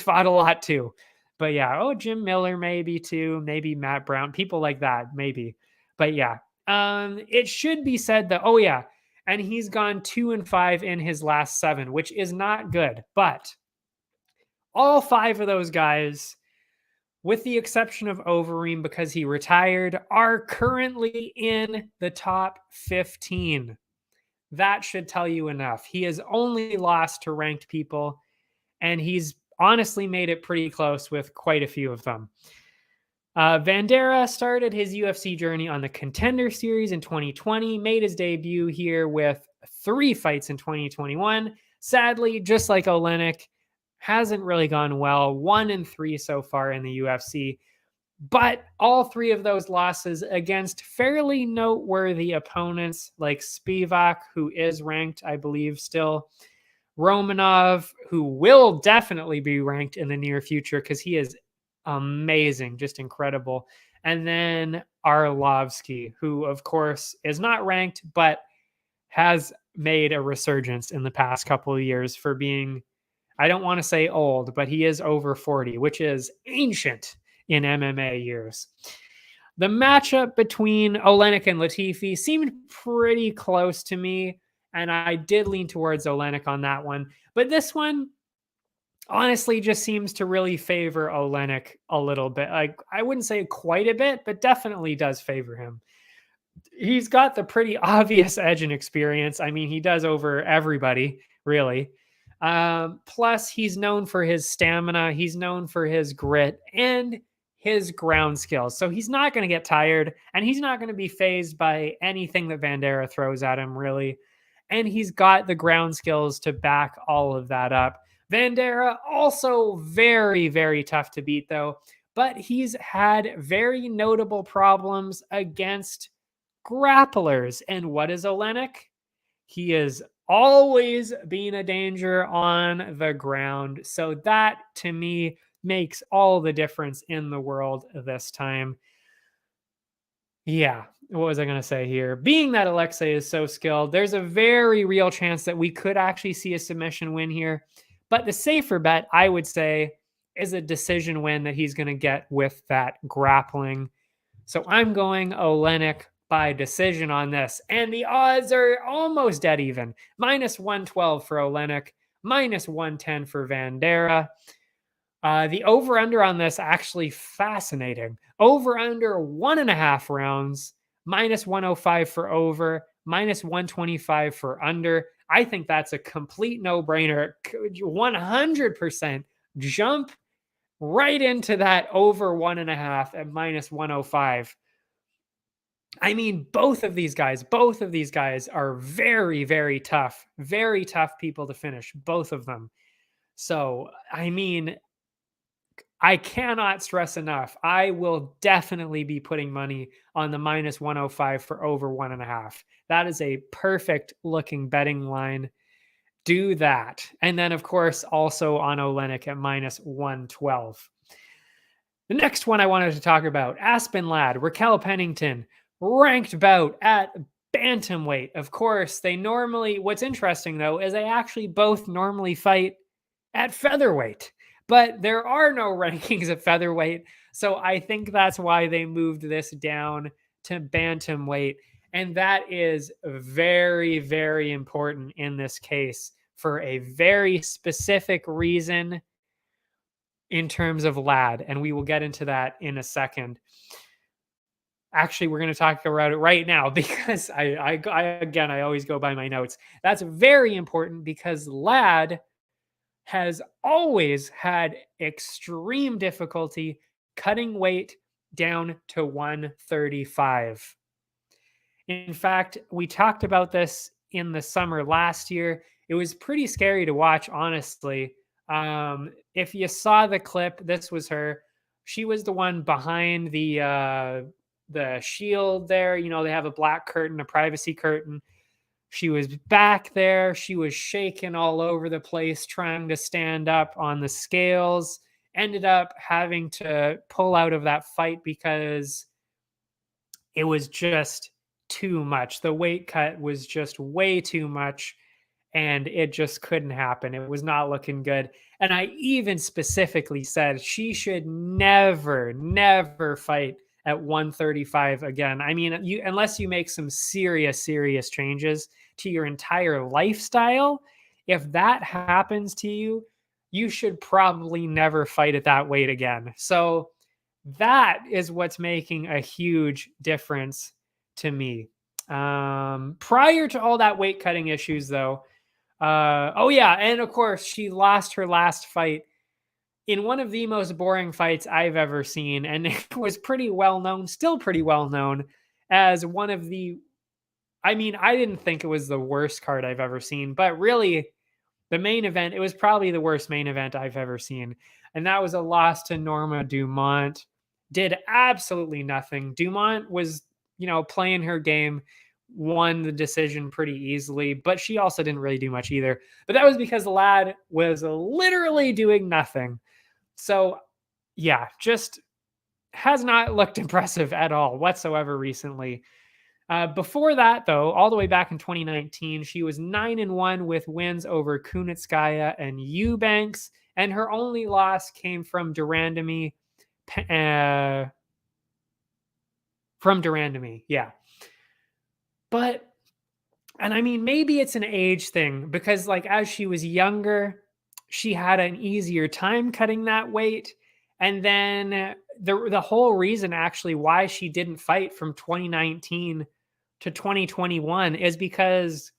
fought a lot too. But yeah, Jim Miller maybe too, maybe Matt Brown, people like that, maybe. But yeah, it should be said that, and he's gone 2-5 in his last 7, which is not good. But all 5 of those guys, with the exception of Overeem because he retired, are currently in the top 15. That should tell you enough. He has only lost to ranked people, and he's honestly made it pretty close with quite a few of them. Vanderaa started his UFC journey on the Contender Series in 2020, made his debut here with 3 fights in 2021. Sadly, just like Olenek, hasn't really gone well. 1-3 so far in the UFC. But all 3 of those losses against fairly noteworthy opponents like Spivak, who is ranked, I believe, still. Romanov, who will definitely be ranked in the near future because he is amazing, just incredible. And then Arlovsky, who, of course, is not ranked, but has made a resurgence in the past couple of years for being, I don't want to say old, but he is over 40, which is ancient in MMA years. The matchup between Olenek and Latifi seemed pretty close to me, and I did lean towards Olenek on that one. But this one, honestly, just seems to really favor Olenek a little bit. Like, I wouldn't say quite a bit, but definitely does favor him. He's got the pretty obvious edge and experience. I mean, he does over everybody, really. Plus, he's known for his stamina. He's known for his grit and his ground skills. So he's not going to get tired, and he's not going to be fazed by anything that Vanderaa throws at him, really. And he's got the ground skills to back all of that up. Vanderaa also very, very tough to beat, though. But he's had very notable problems against grapplers. And what is Olenek? He is always being a danger on the ground. So that, to me, makes all the difference in the world this time. Yeah, what was I going to say here? Being that Alexei is so skilled, there's a very real chance that we could actually see a submission win here. But the safer bet, I would say, is a decision win that he's going to get with that grappling. So I'm going Olenek by decision on this. And the odds are almost dead even. -112 for Olenek, -110 for Vanderaa. The over-under on this actually fascinating. Over-under 1.5 rounds, -105 for over, -125 for under. I think that's a complete no-brainer. 100% jump right into that over 1.5 at -105. I mean, both of these guys are very, very tough people to finish, both of them. So, I mean, I cannot stress enough. I will definitely be putting money on the -105 for over 1.5. That is a perfect looking betting line. Do that. And then, of course, also on Olenek at -112. The next one I wanted to talk about, Aspen Ladd, Raquel Pennington, ranked bout at bantamweight. Of course, what's interesting though, is they actually both normally fight at featherweight, but there are no rankings at featherweight. So I think that's why they moved this down to bantamweight. And that is very, very important in this case for a very specific reason in terms of Lad. And we will get into that in a second. Actually, we're going to talk about it right now because I always go by my notes. That's very important because Lad has always had extreme difficulty cutting weight down to 135. In fact, we talked about this in the summer last year. It was pretty scary to watch, honestly. If you saw the clip, this was her. She was the one behind the shield there. You know, they have a black curtain, a privacy curtain. She was back there. She was shaking all over the place, trying to stand up on the scales. Ended up having to pull out of that fight because it was just too much. The weight cut was just way too much and it just couldn't happen. It was not looking good. And I even specifically said she should never, never fight at 135 again. I mean, you unless you make some serious, serious changes to your entire lifestyle, if that happens to you, you should probably never fight at that weight again. So that is what's making a huge difference to me. Prior to all that weight cutting issues, though, oh yeah, and of course she lost her last fight in one of the most boring fights I've ever seen, and it was pretty well known, still pretty well known as one of the. I mean, I didn't think it was the worst card I've ever seen, but really, the main event, it was probably the worst main event I've ever seen, and that was a loss to Norma Dumont. Did absolutely nothing. Dumont was, playing her game, won the decision pretty easily, but she also didn't really do much either. But that was because the Lad was literally doing nothing. So, yeah, just has not looked impressive at all whatsoever recently. Before that, though, all the way back in 2019, she was 9-1 with wins over Kunitskaya and Eubanks, and her only loss came from Durandamy. Yeah. But, and I mean, maybe it's an age thing because, like, as she was younger, she had an easier time cutting that weight. And then the whole reason actually why she didn't fight from 2019 to 2021 is because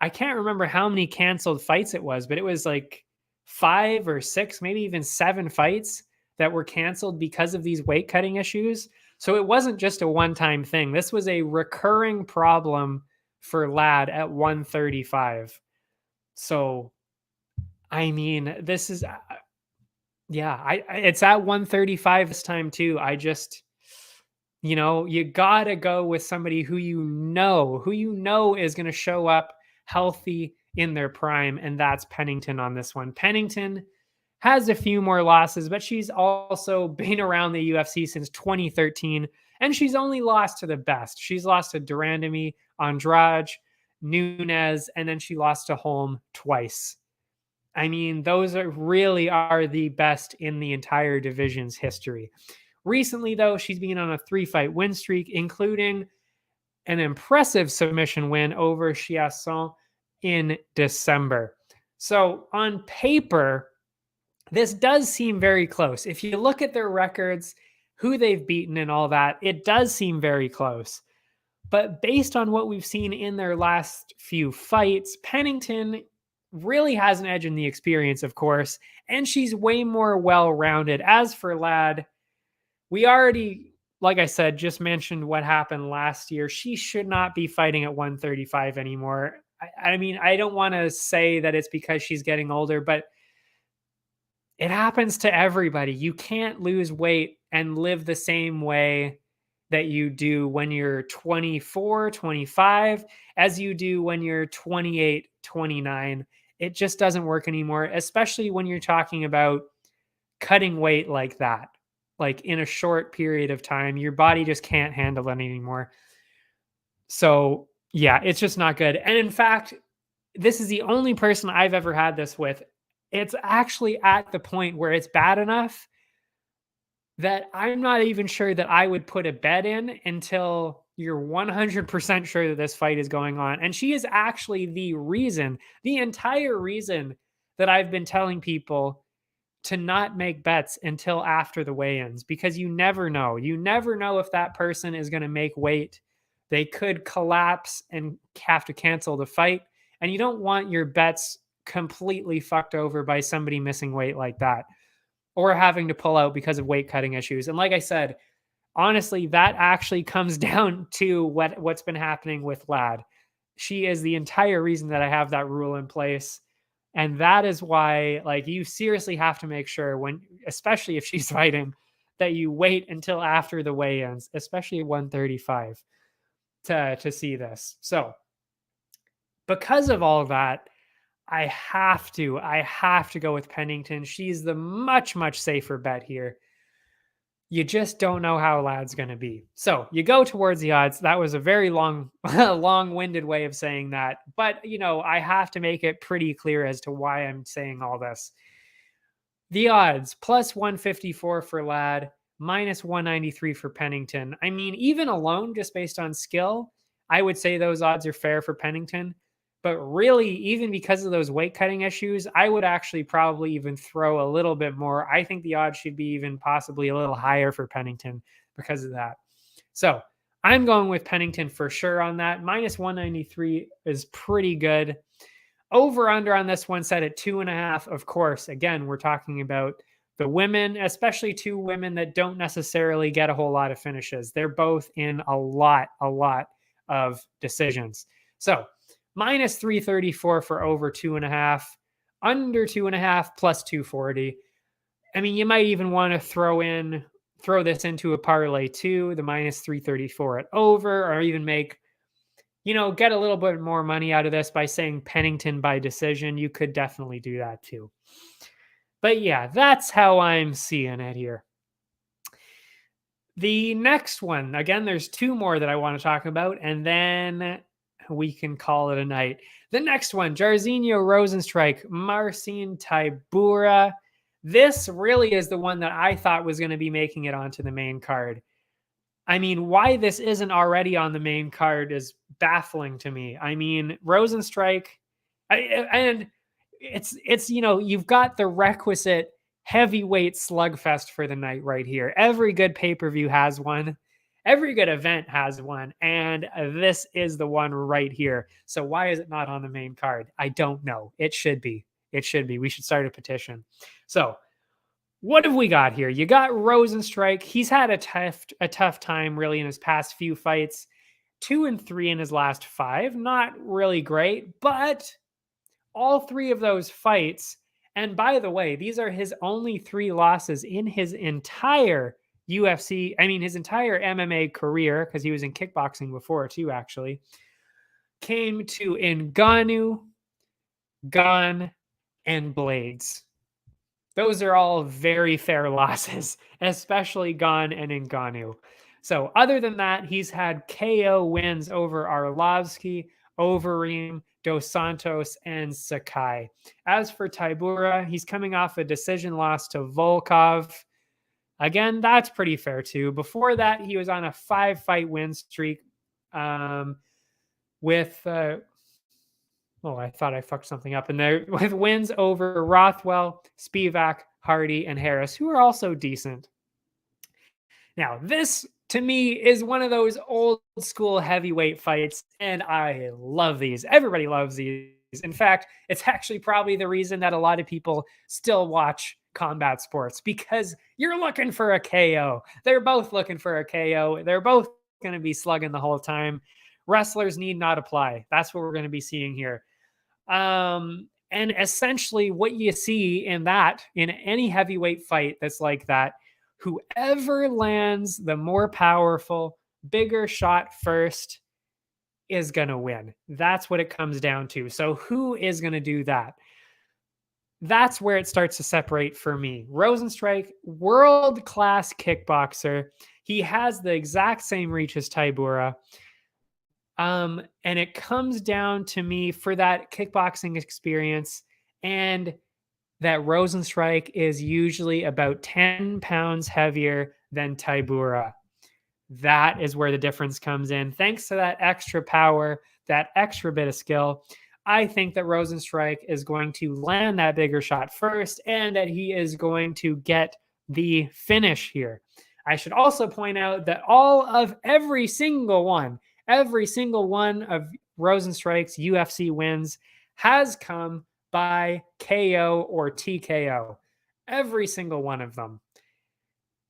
I can't remember how many canceled fights it was, but it was like 5 or 6, maybe even 7 fights that were canceled because of these weight cutting issues. So it wasn't just a one-time thing. This was a recurring problem for Lad at 135. So, I mean, this is, it's at 135 this time too. I just, you gotta go with somebody who you know is going to show up healthy in their prime, and that's Pennington on this one. Pennington has a few more losses, but she's also been around the UFC since 2013, and she's only lost to the best. She's lost to Durandamy, Andrade, Nunes, and then she lost to Holm twice. I mean, those really are the best in the entire division's history. Recently, though, she's been on a 3-fight win streak, including an impressive submission win over Chiasson in December. So on paper, this does seem very close. If you look at their records, who they've beaten and all that, it does seem very close. But based on what we've seen in their last few fights, Pennington really has an edge in the experience, of course, and she's way more well-rounded. As for Lad, we already, like I said, just mentioned what happened last year. She should not be fighting at 135 anymore. I mean, I don't want to say that it's because she's getting older, but it happens to everybody. You can't lose weight and live the same way that you do when you're 24, 25, as you do when you're 28, 29. It just doesn't work anymore, especially when you're talking about cutting weight like that. Like in a short period of time, your body just can't handle it anymore. So, yeah, it's just not good. And in fact, this is the only person I've ever had this with. It's actually at the point where it's bad enough that I'm not even sure that I would put a bet in until You're 100% sure that this fight is going on. And she is actually the entire reason that I've been telling people to not make bets until after the weigh-ins, because you never know. You never know if that person is going to make weight. They could collapse and have to cancel the fight. And you don't want your bets completely fucked over by somebody missing weight like that or having to pull out because of weight cutting issues. And like I said, honestly, that actually comes down to what's been happening with Lad. She is the entire reason that I have that rule in place. And that is why, like, you seriously have to make sure when, especially if she's fighting, that you wait until after the weigh-ins, especially at 135, to see this. So because of all of that, I have to go with Pennington. She's the much safer bet here. You just don't know how Lad's going to be. So you go towards the odds. That was a very long-winded way of saying that. But, I have to make it pretty clear as to why I'm saying all this. The odds, plus 154 for Lad, minus 193 for Pennington. I mean, even alone, just based on skill, I would say those odds are fair for Pennington. But really, even because of those weight cutting issues, I would actually probably even throw a little bit more. I think the odds should be even possibly a little higher for Pennington because of that. So I'm going with Pennington for sure on that. Minus 193 is pretty good. Over under on this one set at 2.5. Of course, again, we're talking about the women, especially two women that don't necessarily get a whole lot of finishes. They're both in a lot of decisions. So minus 334 for over 2.5, under 2.5 plus 240. I mean, you might even want to throw this into a parlay too, the minus 334 at over, or even make, get a little bit more money out of this by saying Pennington by decision. You could definitely do that too. But yeah, that's how I'm seeing it here. The next one, again, there's two more that I want to talk about, and then we can call it a night. The next one, Jairzinho Rozenstruik, Marcin Tybura. This really is the one that I thought was going to be making it onto the main card. I mean, why this isn't already on the main card is baffling to me. I mean, Rozenstruik, and it's you've got the requisite heavyweight slugfest for the night right here. Every good pay-per-view has one. Every good event has one, and this is the one right here. So why is it not on the main card? I don't know. It should be. It should be. We should start a petition. So what have we got here? You got Rozenstruik. He's had a tough time really in his past few fights. 2-3 in his last 5. Not really great, but all 3 of those fights, and by the way, these are his only 3 losses in his entire UFC, his entire MMA career, because he was in kickboxing before too, actually, came to Ngannou, Gane, and Blades. Those are all very fair losses, especially Gane and Ngannou. So other than that, he's had KO wins over Arlovsky, Overeem, Dos Santos, and Sakai. As for Tybura, he's coming off a decision loss to Volkov. Again, that's pretty fair too. Before that, he was on a 5-fight win streak with I thought I fucked something up in there, with wins over Rothwell, Spivak, Hardy, and Harris, who are also decent. Now, this to me is one of those old school heavyweight fights, and I love these. Everybody loves these. In fact, it's actually probably the reason that a lot of people still watch combat sports, because you're looking for a KO. They're both looking for a KO. They're both going to be slugging the whole time. Wrestlers need not apply. That's what we're going to be seeing here. And essentially what you see in any heavyweight fight that's like that, whoever lands the more powerful, bigger shot first is going to win. That's what it comes down to. So who is going to do that? That's where it starts to separate for me. Rozenstruik, world-class kickboxer. He has the exact same reach as Tybura. And it comes down to me for that kickboxing experience, and that Rozenstruik is usually about 10 pounds heavier than Tybura. That is where the difference comes in. Thanks to that extra power, that extra bit of skill, I think that Rosenstrike is going to land that bigger shot first and that he is going to get the finish here. I should also point out that every single one of Rosenstrike's UFC wins has come by KO or TKO. Every single one of them.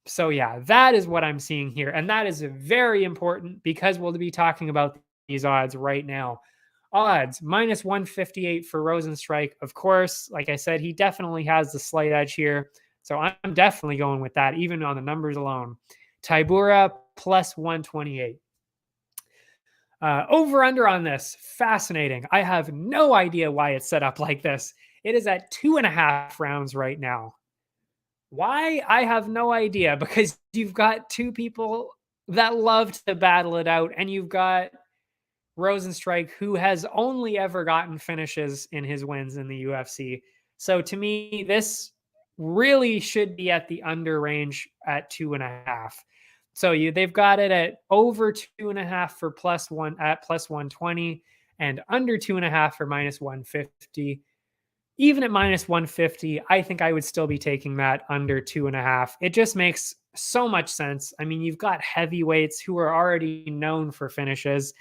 So yeah, that is what I'm seeing here. And that is very important because we'll be talking about these odds right now. Odds minus 158 for Rosenstrike. Of course, like I said, he definitely has the slight edge here. So I'm definitely going with that, even on the numbers alone. Tybura plus 128. Over under on this, fascinating. I have no idea why it's set up like this. It is at 2.5 rounds right now. Why? I have no idea, because you've got two people that love to battle it out, and you've got Rosenstrike, who has only ever gotten finishes in his wins in the UFC. So to me, this really should be at the under range at 2.5. So they've got it at over 2.5 for +1 at plus 120 and under 2.5 for minus 150. Even at minus 150, I think I would still be taking that under 2.5. It just makes so much sense. I mean, you've got heavyweights who are already known for finishes.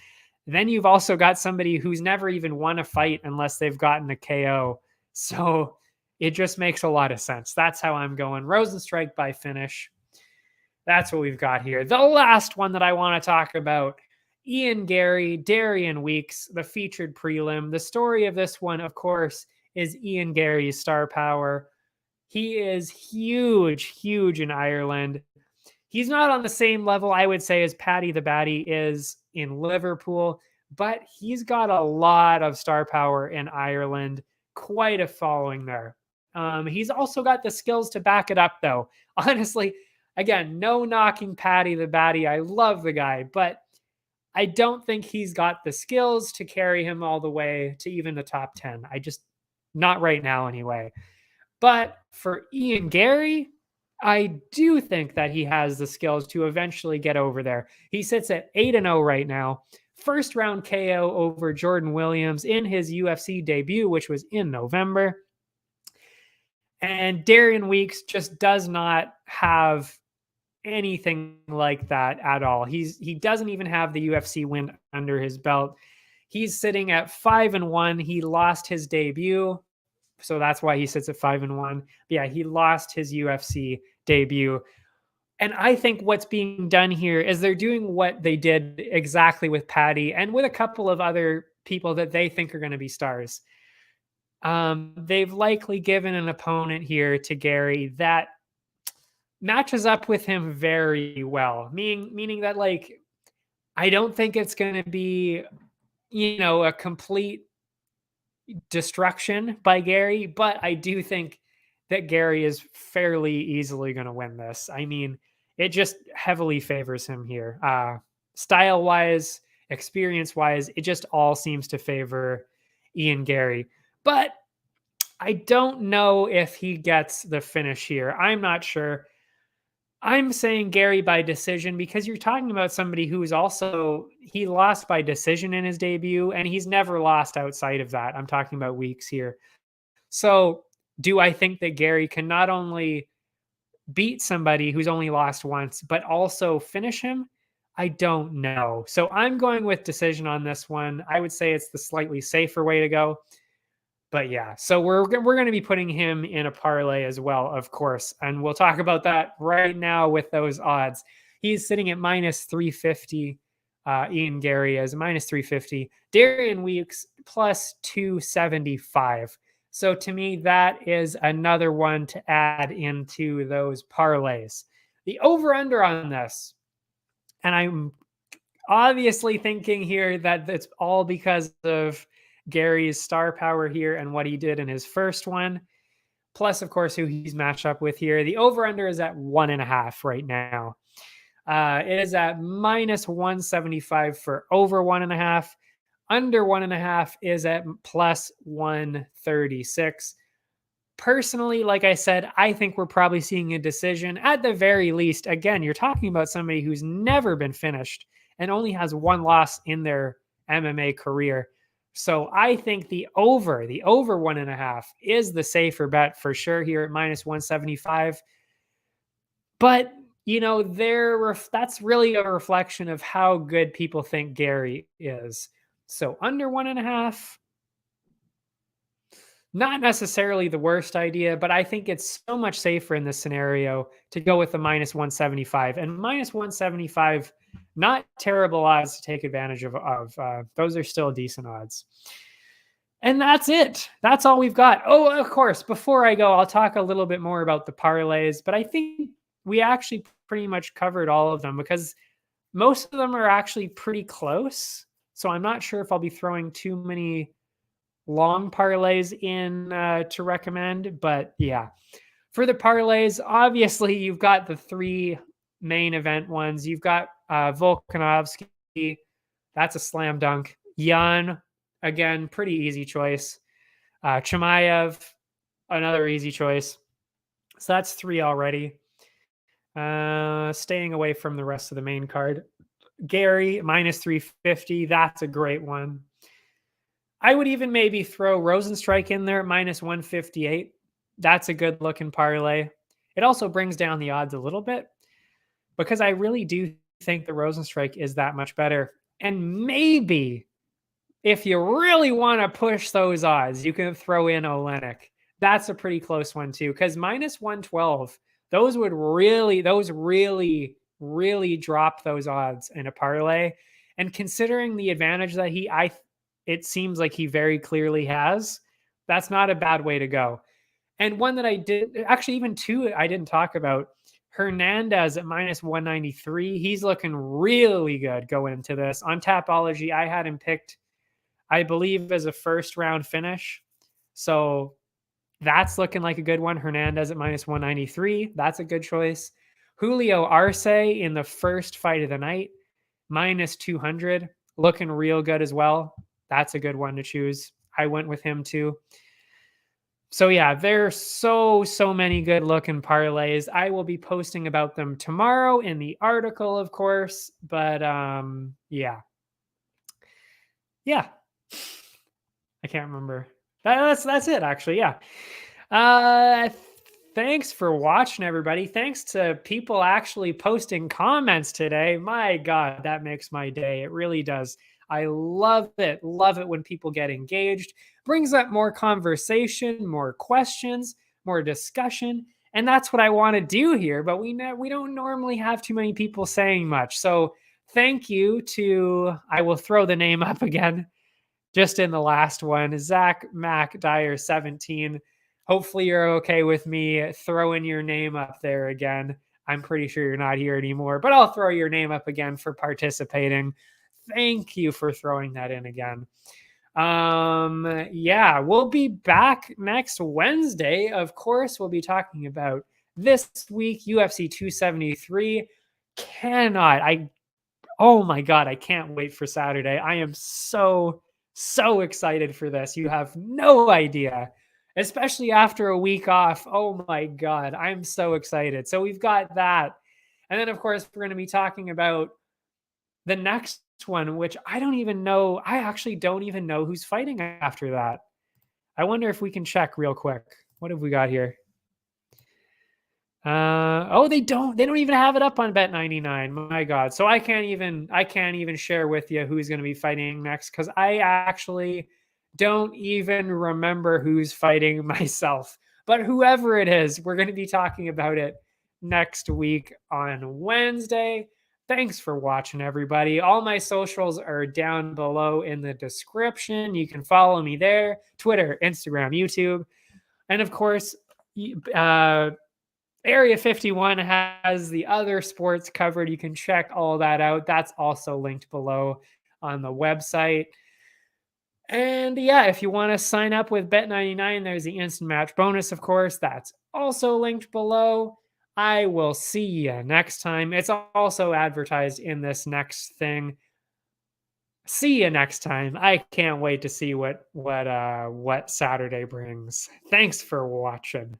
Then you've also got somebody who's never even won a fight unless they've gotten a KO. So it just makes a lot of sense. That's how I'm going. Rosenstrike by finish. That's what we've got here. The last one that I want to talk about, Ian Gary, Darian Weeks, the featured prelim. The story of this one, of course, is Ian Gary's star power. He is huge in Ireland. He's not on the same level, I would say, as Paddy the Baddy is in Liverpool, but he's got a lot of star power in Ireland, quite a following there. He's also got the skills to back it up, though. Honestly, again, no knocking Paddy the Baddy. I love the guy, but I don't think he's got the skills to carry him all the way to even the top 10. Not right now anyway. But for Ian Gary, I do think that he has the skills to eventually get over there. He sits at 8-0 right now. First round KO over Jordan Williams in his UFC debut, which was in November. And Darian Weeks just does not have anything like that at all. He doesn't even have the UFC win under his belt. He's sitting at 5-1. He lost his debut, so that's why he sits at 5-1. But yeah, he lost his UFC debut. And I think what's being done here is they're doing what they did exactly with Paddy and with a couple of other people that they think are going to be stars. They've likely given an opponent here to Gary that matches up with him very well, meaning that, like, I don't think it's going to be, a complete destruction by Gary, but I do think that Gary is fairly easily going to win this. I mean, it just heavily favors him here. Style wise, experience wise, it just all seems to favor Ian Gary. But I don't know if he gets the finish here. I'm not sure. I'm saying Gary by decision because you're talking about somebody who's also, he lost by decision in his debut and he's never lost outside of that. I'm talking about Weeks here. So do I think that Gary can not only beat somebody who's only lost once, but also finish him? I don't know. So I'm going with decision on this one. I would say it's the slightly safer way to go. But yeah, so we're going to be putting him in a parlay as well, of course. And we'll talk about that right now with those odds. He's sitting at minus 350. Ian Gary is minus 350. Darian Weeks plus 275. So to me, that is another one to add into those parlays. The over-under on this, and I'm obviously thinking here that it's all because of Gary's star power here and what he did in his first one, plus, of course, who he's matched up with here. The over-under is at 1.5 right now. It is at minus 175 for over 1.5. Under 1.5 is at plus 136. Personally, like I said, I think we're probably seeing a decision at the very least. Again, you're talking about somebody who's never been finished and only has one loss in their MMA career. So I think the over 1.5 is the safer bet for sure here at minus 175. But that's really a reflection of how good people think Gary is. So under 1.5, not necessarily the worst idea, but I think it's so much safer in this scenario to go with the minus 175. And minus 175, not terrible odds to take advantage of. Those are still decent odds. And that's it. That's all we've got. Oh, of course, before I go, I'll talk a little bit more about the parlays, but I think we actually pretty much covered all of them because most of them are actually pretty close. So I'm not sure if I'll be throwing too many long parlays in to recommend, but yeah. For the parlays, obviously you've got the three main event ones. You've got Volkanovski, that's a slam dunk. Yan, again, pretty easy choice. Chimaev, another easy choice. So that's three already. Staying away from the rest of the main card. Gary, minus 350, that's a great one. I would even maybe throw Rosenstrike in there at minus 158. That's a good looking parlay. It also brings down the odds a little bit because I really do think the Rosenstrike is that much better. And maybe if you really want to push those odds, you can throw in Olenek. That's a pretty close one too, because minus 112, those really drop those odds in a parlay. And considering the advantage that it seems like he very clearly has, that's not a bad way to go. And one that I did, actually even two I didn't talk about, Hernandez at minus 193. He's looking really good going into this. On Tapology, I had him picked, I believe, as a first round finish. So that's looking like a good one. Hernandez at minus 193. That's a good choice. Julio Arce in the first fight of the night, minus 200. Looking real good as well. That's a good one to choose. I went with him too. So yeah, there's so many good looking parlays. I will be posting about them tomorrow in the article, of course. But yeah. I can't remember. That's it, actually. Yeah. Thanks for watching, everybody. Thanks to people actually posting comments today. My God, that makes my day. It really does. I love it. Love it when people get engaged. Brings up more conversation, more questions, more discussion. And that's what I want to do here. But we don't normally have too many people saying much. So thank you to, I will throw the name up again, just in the last one, Zach Mac Dyer 17. Hopefully you're okay with me throwing your name up there again. I'm pretty sure you're not here anymore, but I'll throw your name up again for participating. Thank you for throwing that in again. Yeah, we'll be back next Wednesday. Of course, we'll be talking about this week, UFC 273. Oh my God, I can't wait for Saturday. I am so excited for this. You have no idea, especially after a week off. Oh my God, I'm so excited. So we've got that. And then, of course, we're going to be talking about the next one, which I don't even know. I actually don't even know who's fighting after that. I wonder if we can check real quick. What have we got here? They don't even have it up on Bet99. My God. So I can't even share with you who's going to be fighting next, because I actually don't even remember who's fighting myself. But whoever it is, we're going to be talking about it next week on Wednesday. Thanks for watching, everybody. All my socials are down below in the description. You can follow me there: Twitter, Instagram, YouTube. And of course, Area 51 has the other sports covered. You can check all that out. That's also linked below on the website. And yeah, if you want to sign up with Bet99, there's the instant match bonus, of course. That's also linked below. I will see you next time. It's also advertised in this next thing. See you next time. I can't wait to see what Saturday brings. Thanks for watching.